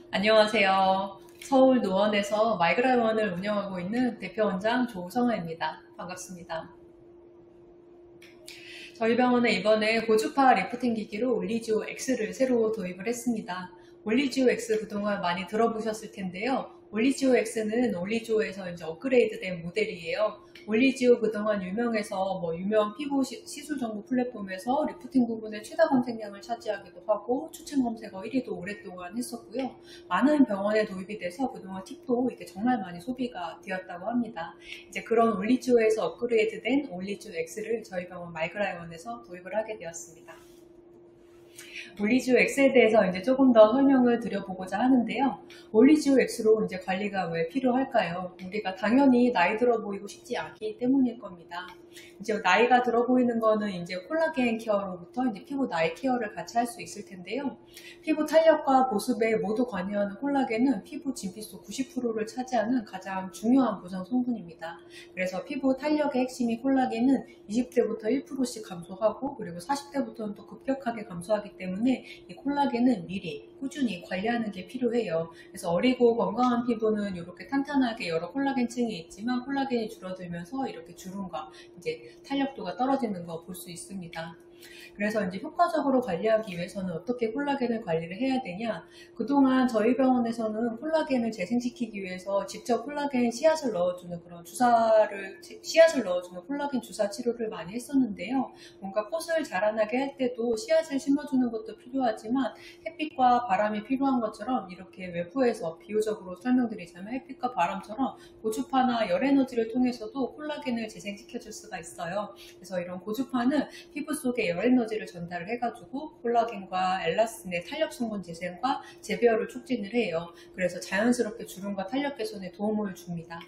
안녕하세요. 서울 노원에서 마이그라원을 운영하고 있는 대표원장 조성아입니다. 반갑습니다. 저희 병원은 이번에 고주파 리프팅 기기로 올리지오 X를 새로 도입을 했습니다. 올리지오 X 그동안 많이 들어보셨을 텐데요. 올리지오 X는 올리지오에서 이제 업그레이드된 모델이에요. 올리지오 그동안 유명해서 유명 피부 시술 정보 플랫폼에서 리프팅 부분의 최다 검색량을 차지하기도 하고 추천 검색어 1위도 오랫동안 했었고요. 많은 병원에 도입이 돼서 그동안 팁도 이게 정말 많이 소비가 되었다고 합니다. 이제 그런 올리지오에서 업그레이드된 올리지오 X를 저희 병원 마이그라이원에서 도입을 하게 되었습니다. 올리지오 X에 대해서 이제 조금 더 설명을 드려보고자 하는데요. 올리지오 X로 이제 관리가 왜 필요할까요? 우리가 당연히 나이 들어 보이고 싶지 않기 때문일 겁니다. 이제 나이가 들어 보이는 거는 이제 콜라겐 케어로부터 이제 피부 나이 케어를 같이 할 수 있을 텐데요. 피부 탄력과 보습에 모두 관여하는 콜라겐은 피부 진피속 90%를 차지하는 가장 중요한 구성 성분입니다. 그래서 피부 탄력의 핵심이 콜라겐은 20대부터 1%씩 감소하고 그리고 40대부터는 또 급격하게 감소하기 때문에 이 콜라겐은 미리 꾸준히 관리하는 게 필요해요. 그래서 어리고 건강한 피부는 이렇게 탄탄하게 여러 콜라겐층이 있지만 콜라겐이 줄어들면서 이렇게 주름과 이제 탄력도가 떨어지는 거 볼 수 있습니다. 그래서 이제 효과적으로 관리하기 위해서는 어떻게 콜라겐을 관리를 해야 되냐? 그동안 저희 병원에서는 콜라겐을 재생시키기 위해서 직접 콜라겐 씨앗을 넣어주는 그런 씨앗을 넣어주는 콜라겐 주사 치료를 많이 했었는데요. 뭔가 꽃을 자라나게 할 때도 씨앗을 심어주는 것도 필요하지만 햇빛과 바람이 필요한 것처럼 이렇게 외부에서 비유적으로 설명드리자면 햇빛과 바람처럼 고주파나 열 에너지를 통해서도 콜라겐을 재생시켜줄 수가 있어요. 그래서 이런 고주파는 피부 속에 열 에너지를 전달을 해가지고 콜라겐과 엘라스틴의 탄력 성분 재생과 재배열을 촉진을 해요. 그래서 자연스럽게 주름과 탄력 개선에 도움을 줍니다.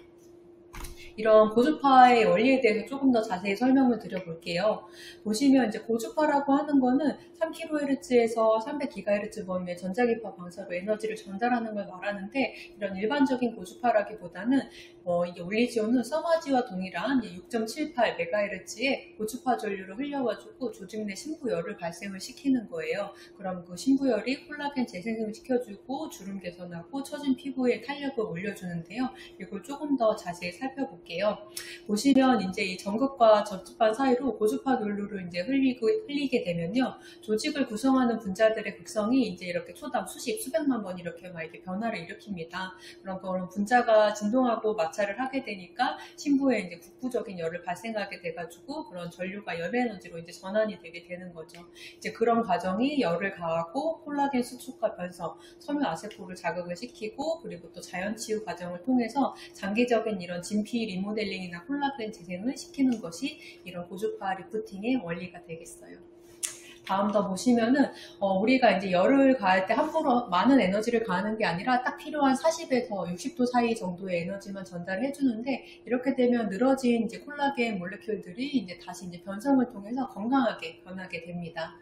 이런 고주파의 원리에 대해서 조금 더 자세히 설명을 드려볼게요. 보시면 이제 고주파라고 하는 거는 3kHz에서 300GHz 범위의 전자기파 방사로 에너지를 전달하는 걸 말하는데 이런 일반적인 고주파라기보다는 이게 올리지오는 써마지와 동일한 6.78MHz의 고주파 전류를 흘려가지고 조직 내 신부열을 발생을 시키는 거예요. 그럼 그 신부열이 콜라겐 재생을 시켜주고 주름 개선하고 처진 피부의 탄력을 올려주는데요. 이걸 조금 더 자세히 살펴볼게요. 보시면 이제 이 전극과 접촉반 사이로 고주파 전류를 이제 흘리게 되면요. 조직을 구성하는 분자들의 극성이 이제 이렇게 초당 수백만 번 이렇게 막 이렇게 변화를 일으킵니다. 그런 분자가 진동하고 마찰을 하게 되니까 신부에 이제 국부적인 열을 발생하게 돼가지고 그런 전류가 열 에너지로 이제 전환이 되게 되는 거죠. 이제 그런 과정이 열을 가하고 콜라겐 수축과 변성, 섬유아세포를 자극을 시키고 그리고 또 자연치유 과정을 통해서 장기적인 이런 진피 리모델링이나 콜라겐 재생을 시키는 것이 이런 고주파 리프팅의 원리가 되겠어요. 다음 더 보시면은 우리가 이제 열을 가할 때 함부로 많은 에너지를 가하는 게 아니라 딱 필요한 40에서 60도 사이 정도의 에너지만 전달을 해주는데 이렇게 되면 늘어진 이제 콜라겐 몰레큘들이 이제 다시 이제 변성을 통해서 건강하게 변하게 됩니다.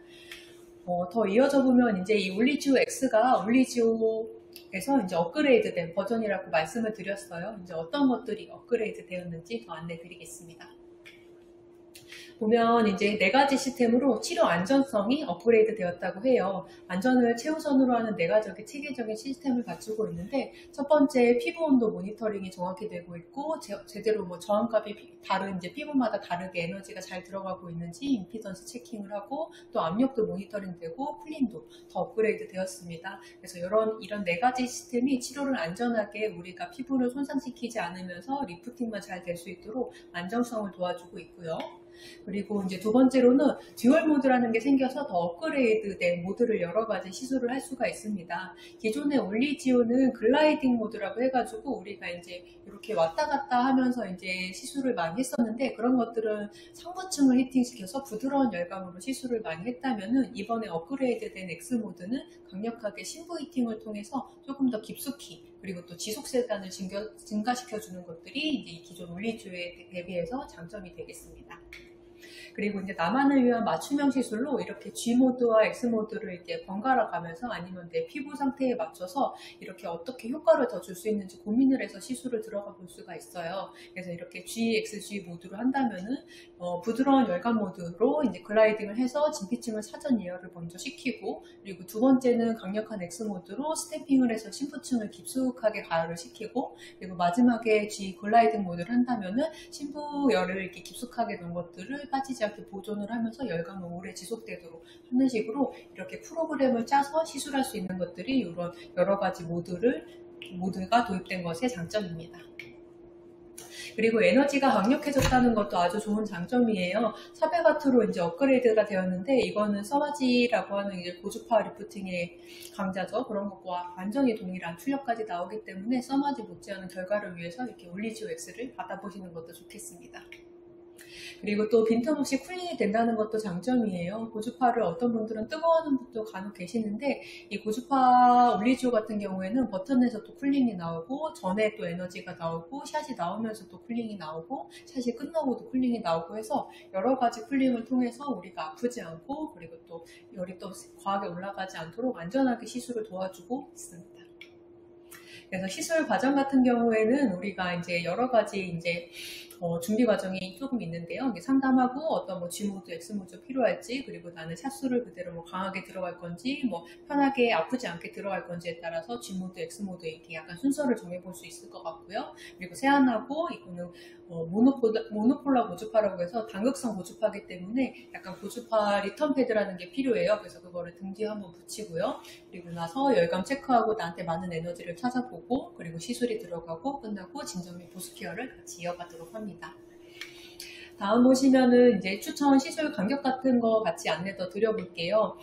더 이어져 보면 이제 이 올리지오 X가 올리지오에서 이제 업그레이드된 버전이라고 말씀을 드렸어요. 이제 어떤 것들이 업그레이드 되었는지 더 안내 드리겠습니다. 보면 이제 4가지 시스템으로 치료 안전성이 업그레이드 되었다고 해요. 안전을 최우선으로 하는 4가지 체계적인 시스템을 갖추고 있는데 첫 번째 피부 온도 모니터링이 정확히 되고 있고 제대로 저항값이 다른 이제 피부마다 다르게 에너지가 잘 들어가고 있는지 임피던스 체킹을 하고 또 압력도 모니터링 되고 풀림도 더 업그레이드 되었습니다. 그래서 이런 4가지 시스템이 치료를 안전하게 우리가 피부를 손상시키지 않으면서 리프팅만 잘 될 수 있도록 안정성을 도와주고 있고요. 그리고 이제 두 번째로는 듀얼 모드라는 게 생겨서 더 업그레이드된 모드를 여러 가지 시술을 할 수가 있습니다. 기존의 올리지오는 글라이딩 모드라고 해가지고 우리가 이제 이렇게 왔다 갔다 하면서 이제 시술을 많이 했었는데 그런 것들은 상부층을 히팅시켜서 부드러운 열감으로 시술을 많이 했다면은 이번에 업그레이드된 X 모드는 강력하게 신부 히팅을 통해서 조금 더 깊숙이 그리고 또 지속세단을 증가시켜주는 것들이 이제 이 기존 올리지오에 대비해서 장점이 되겠습니다. 그리고 이제 나만을 위한 맞춤형 시술로 이렇게 G 모드와 X 모드를 이렇게 번갈아 가면서 아니면 내 피부 상태에 맞춰서 이렇게 어떻게 효과를 더 줄 수 있는지 고민을 해서 시술을 들어가 볼 수가 있어요. 그래서 이렇게 G, X, G 모드로 한다면은 부드러운 열감 모드로 이제 글라이딩을 해서 진피층을 사전 예열을 먼저 시키고, 그리고 두 번째는 강력한 X 모드로 스탬핑을 해서 심부층을 깊숙하게 가열을 시키고, 그리고 마지막에 G 글라이딩 모드를 한다면은 심부열을 이렇게 깊숙하게 놓은 것들을 빠지지 않게 보존을 하면서 열감을 오래 지속되도록 하는 식으로 이렇게 프로그램을 짜서 시술할 수 있는 것들이 이런 여러 가지 모드가 도입된 것의 장점입니다. 그리고 에너지가 강력해졌다는 것도 아주 좋은 장점이에요. 사베가트로 이제 업그레이드가 되었는데, 이거는 서마지라고 하는 이제 고주파 리프팅의 강자죠. 그런 것과 완전히 동일한 출력까지 나오기 때문에 서마지 못지않은 결과를 위해서 이렇게 올리지오 X를 받아보시는 것도 좋겠습니다. 그리고 또 빈틈없이 쿨링이 된다는 것도 장점이에요. 고주파를 어떤 분들은 뜨거워하는 분도 간혹 계시는데, 이 고주파 올리지오 같은 경우에는 버튼에서 또 쿨링이 나오고, 전에 또 에너지가 나오고, 샷이 나오면서 또 쿨링이 나오고, 샷이 끝나고도 쿨링이 나오고 해서 여러 가지 쿨링을 통해서 우리가 아프지 않고, 그리고 또 열이 또 과하게 올라가지 않도록 안전하게 시술을 도와주고 있습니다. 그래서 시술 과정 같은 경우에는 우리가 이제 여러 가지 이제 준비 과정이 조금 있는데요. 상담하고 어떤 G모드, X모드 필요할지, 그리고 나는 샷수를 그대로 강하게 들어갈 건지, 편하게 아프지 않게 들어갈 건지에 따라서 G모드, X모드 이렇게 약간 순서를 정해볼 수 있을 것 같고요. 그리고 세안하고 이거는 모노폴라 고주파라고 해서 단극성 고주파이기 때문에 약간 고주파 리턴 패드라는 게 필요해요. 그래서 그거를 등 뒤에 한번 붙이고요. 그리고 나서 열감 체크하고 나한테 맞는 에너지를 찾아보고, 그리고 시술이 들어가고 끝나고 진정 및 보습 케어를 같이 이어가도록 합니다. 다음 보시면은 이제 추천 시술 간격 같은 거 같이 안내 더 드려볼게요.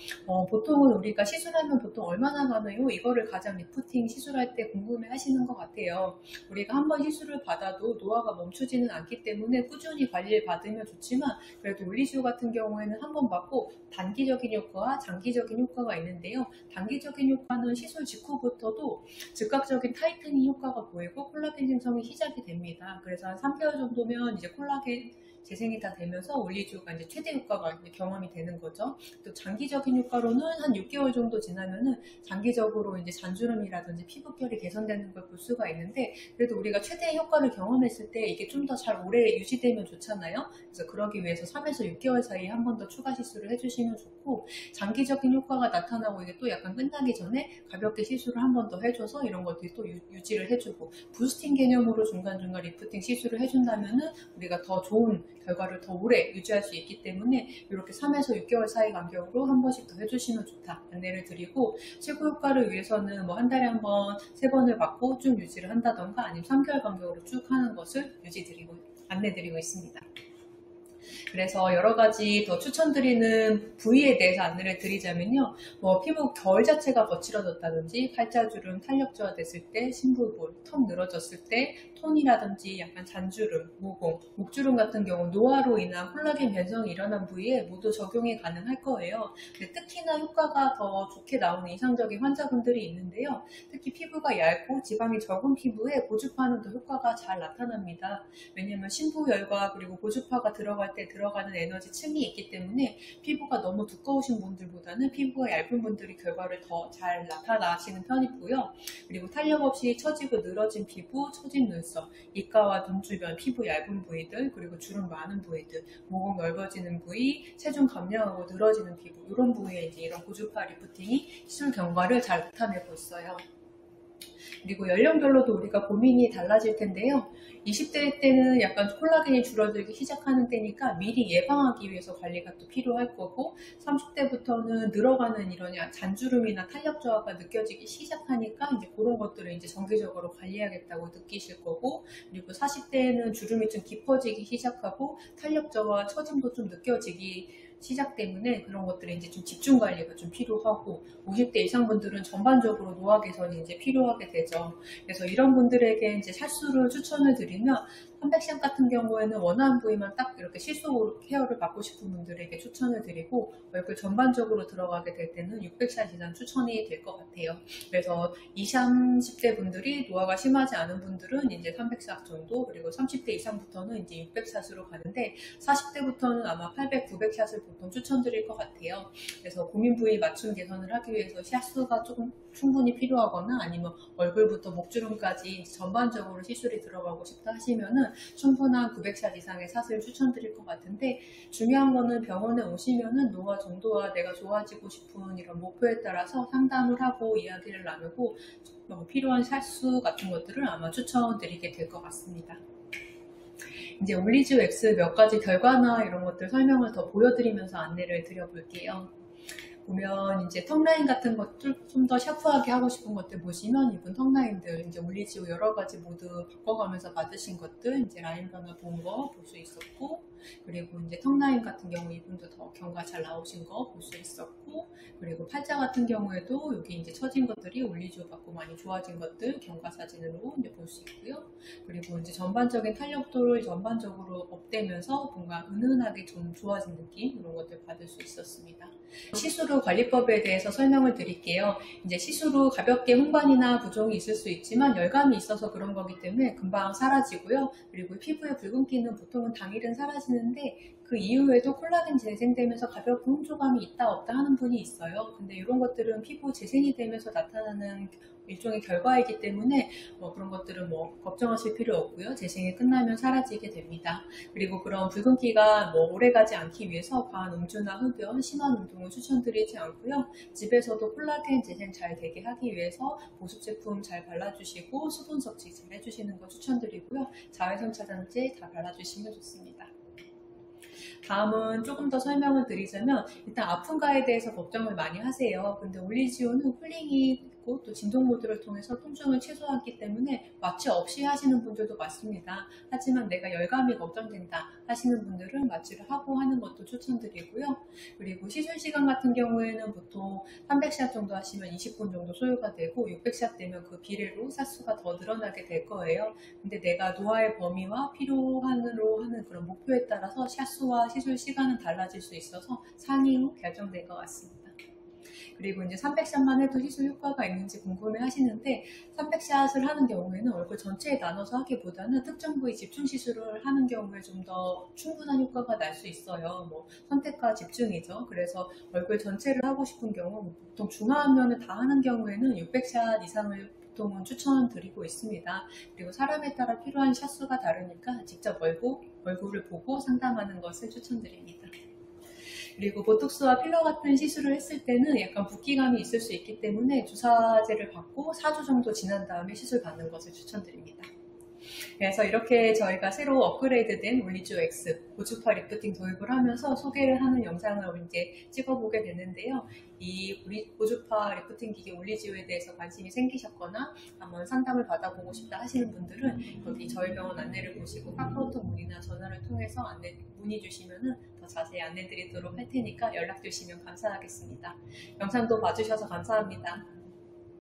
보통은 우리가 시술하면 보통 얼마나 가나요? 이거를 가장 리프팅 시술할 때 궁금해 하시는 것 같아요. 우리가 한번 시술을 받아도 노화가 멈추지는 않기 때문에 꾸준히 관리를 받으면 좋지만, 그래도 올리지오 같은 경우에는 한번 받고 단기적인 효과와 장기적인 효과가 있는데요. 단기적인 효과는 시술 직후부터도 즉각적인 타이트닝 효과가 보이고 콜라겐 생성이 시작이 됩니다. 그래서 한 3개월 정도면 이제 콜라겐 재생이 다 되면서 올리지오가 이제 최대 효과가 이제 경험이 되는 거죠. 또 장기적인 효과로는 한 6개월 정도 지나면은 장기적으로 이제 잔주름이라든지 피부결이 개선되는 걸 볼 수가 있는데, 그래도 우리가 최대 효과를 경험했을 때 이게 좀 더 잘 오래 유지되면 좋잖아요. 그래서 그러기 위해서 3에서 6개월 사이에 한 번 더 추가 시술을 해주시면 좋고, 장기적인 효과가 나타나고 이게 또 약간 끝나기 전에 가볍게 시술을 한 번 더 해줘서 이런 것들이 또 유지를 해주고, 부스팅 개념으로 중간중간 리프팅 시술을 해준다면은 우리가 더 좋은 결과를 더 오래 유지할 수 있기 때문에 이렇게 3에서 6개월 사이 간격으로 한 번씩 더 해주시면 좋다 안내를 드리고, 최고 효과를 위해서는 한 달에 한 번, 3번을 받고 쭉 유지를 한다던가 아니면 3개월 간격으로 쭉 하는 것을 안내드리고 있습니다. 그래서 여러 가지 더 추천드리는 부위에 대해서 안내를 드리자면요. 피부 결 자체가 거칠어졌다든지, 팔자주름, 탄력 저하됐을 때, 심부볼, 턱 늘어졌을 때, 톤이라든지 약간 잔주름, 모공, 목주름 같은 경우 노화로 인한 콜라겐 변성이 일어난 부위에 모두 적용이 가능할 거예요. 근데 특히나 효과가 더 좋게 나오는 이상적인 환자분들이 있는데요. 특히 피부가 얇고 지방이 적은 피부에 고주파는 더 효과가 잘 나타납니다. 왜냐하면 심부열과 그리고 고주파가 들어갈 때 들어가는 에너지 층이 있기 때문에 피부가 너무 두꺼우신 분들보다는 피부가 얇은 분들이 결과를 더 잘 나타나시는 편이고요. 그리고 탄력 없이 처지고 늘어진 피부, 처진 눈썹, 입가와 눈 주변 피부 얇은 부위들, 그리고 주름 많은 부위들, 모공 넓어지는 부위, 체중 감량하고 늘어지는 피부, 이런 부위에 이제 이런 고주파 리프팅이 시술 경과를 잘 나타내고 있어요. 그리고 연령별로도 우리가 고민이 달라질 텐데요. 20대 때는 약간 콜라겐이 줄어들기 시작하는 때니까 미리 예방하기 위해서 관리가 또 필요할 거고, 30대부터는 늘어가는 이런 잔주름이나 탄력 저하가 느껴지기 시작하니까 이제 그런 것들을 이제 정기적으로 관리해야겠다고 느끼실 거고, 그리고 40대에는 주름이 좀 깊어지기 시작하고 탄력 저하, 처짐도 좀 느껴지기 시작 때문에 그런 것들이 이제 좀 집중 관리가 좀 필요하고, 50대 이상 분들은 전반적으로 노화 개선이 이제 필요하게 되죠. 그래서 이런 분들에게 이제 샷수를 추천을 드리면 한백샷 같은 경우에는 원하는 부위만 딱 이렇게 시속 케어를 받고 싶은 분들에게 추천을 드리고, 얼굴 전반적으로 들어가게 될 때는 600샷 이상 추천이 될 것 같아요. 그래서 20, 30대 분들이 노화가 심하지 않은 분들은 이제 300샷 정도, 그리고 30대 이상부터는 이제 600샷으로 가는데, 40대부터는 아마 800, 900샷을 보통 추천드릴 것 같아요. 그래서 고민 부위 맞춤 개선을 하기 위해서 샷수가 조금 충분히 필요하거나, 아니면 얼굴부터 목주름까지 전반적으로 시술이 들어가고 싶다 하시면은 충분한 900샷 이상의 샷을 추천드릴 것 같은데, 중요한 거는 병원에 오시면은 노화 정도와 내가 좋아지고 싶은 이런 목표에 따라서 상담을 하고 이야기를 나누고, 필요한 샷수 같은 것들을 아마 추천드리게 될 것 같습니다. 이제 올리지오 X 몇 가지 결과나 이런 것들 설명을 더 보여드리면서 안내를 드려볼게요. 보면 이제 턱라인 같은 것들 좀 더 샤프하게 하고 싶은 것들 보시면, 이분 턱라인들 이제 올리지오 여러 가지 모두 바꿔가면서 받으신 것들 이제 라인 변화 본 거 볼 수 있었고, 그리고 이제 턱라인 같은 경우 이분도 더 경과 잘 나오신 거 볼 수 있었고, 그리고 팔자 같은 경우에도 여기 이제 처진 것들이 올리지오 받고 많이 좋아진 것들 경과 사진으로 이제 볼 수 있고요. 그리고 이제 전반적인 탄력도를 전반적으로 업되면서 뭔가 은은하게 좀 좋아진 느낌, 이런 것들 받을 수 있었습니다. 시술 후 관리법에 대해서 설명을 드릴게요. 이제 시술 후 가볍게 홍반이나 부종이 있을 수 있지만 열감이 있어서 그런 거기 때문에 금방 사라지고요. 그리고 피부의 붉은기는 보통은 당일은 사라지는데, 그 이후에도 콜라겐 재생되면서 가볍게 홍조감이 있다 없다 하는 분이 있어요. 근데 이런 것들은 피부 재생이 되면서 나타나는 일종의 결과이기 때문에 그런 것들은 걱정하실 필요 없고요. 재생이 끝나면 사라지게 됩니다. 그리고 그런 붉은기가 오래가지 않기 위해서 과한 음주나 흡연, 심한 운동을 추천드리지 않고요. 집에서도 콜라겐 재생 잘 되게 하기 위해서 보습 제품 잘 발라주시고 수분 섭취 잘 해주시는 거 추천드리고요. 자외선 차단제 다 발라주시면 좋습니다. 다음은 조금 더 설명을 드리자면, 일단 아픈가에 대해서 걱정을 많이 하세요. 근데 올리지오는 쿨링이 있고 또 진동 모드를 통해서 통증을 최소화하기 때문에 마취 없이 하시는 분들도 많습니다. 하지만 내가 열감이 걱정된다 하시는 분들은 마취를 하고 하는 것도 추천드리고요. 그리고 시술 시간 같은 경우에는 보통 300샷 정도 하시면 20분 정도 소요가 되고, 600샷 되면 그 비례로 샷수가 더 늘어나게 될 거예요. 근데 내가 노화의 범위와 필요한으로 하는 그런 목표에 따라서 샷수와 시술 시간은 달라질 수 있어서 상이후 결정될 것 같습니다. 그리고 이제 300샷만 해도 시술 효과가 있는지 궁금해 하시는데, 300샷을 하는 경우에는 얼굴 전체에 나눠서 하기보다는 특정 부위 집중 시술을 하는 경우에 좀 더 충분한 효과가 날 수 있어요. 선택과 집중이죠. 그래서 얼굴 전체를 하고 싶은 경우, 보통 중화면을 다 하는 경우에는 600샷 이상을 보통은 추천드리고 있습니다. 그리고 사람에 따라 필요한 샷수가 다르니까 직접 얼굴을 보고 상담하는 것을 추천드립니다. 그리고 보톡스와 필러 같은 시술을 했을 때는 약간 붓기감이 있을 수 있기 때문에 주사제를 받고 4주 정도 지난 다음에 시술 받는 것을 추천드립니다. 그래서 이렇게 저희가 새로 업그레이드된 올리지오 X 고주파 리프팅 도입을 하면서 소개를 하는 영상을 이제 찍어보게 됐는데요. 이 고주파 리프팅 기계 올리지오에 대해서 관심이 생기셨거나 한번 상담을 받아보고 싶다 하시는 분들은 여기 저희 병원 안내를 보시고 카카오톡 문의나 전화를 통해서 문의 주시면 더 자세히 안내 드리도록 할 테니까 연락 주시면 감사하겠습니다. 영상도 봐주셔서 감사합니다.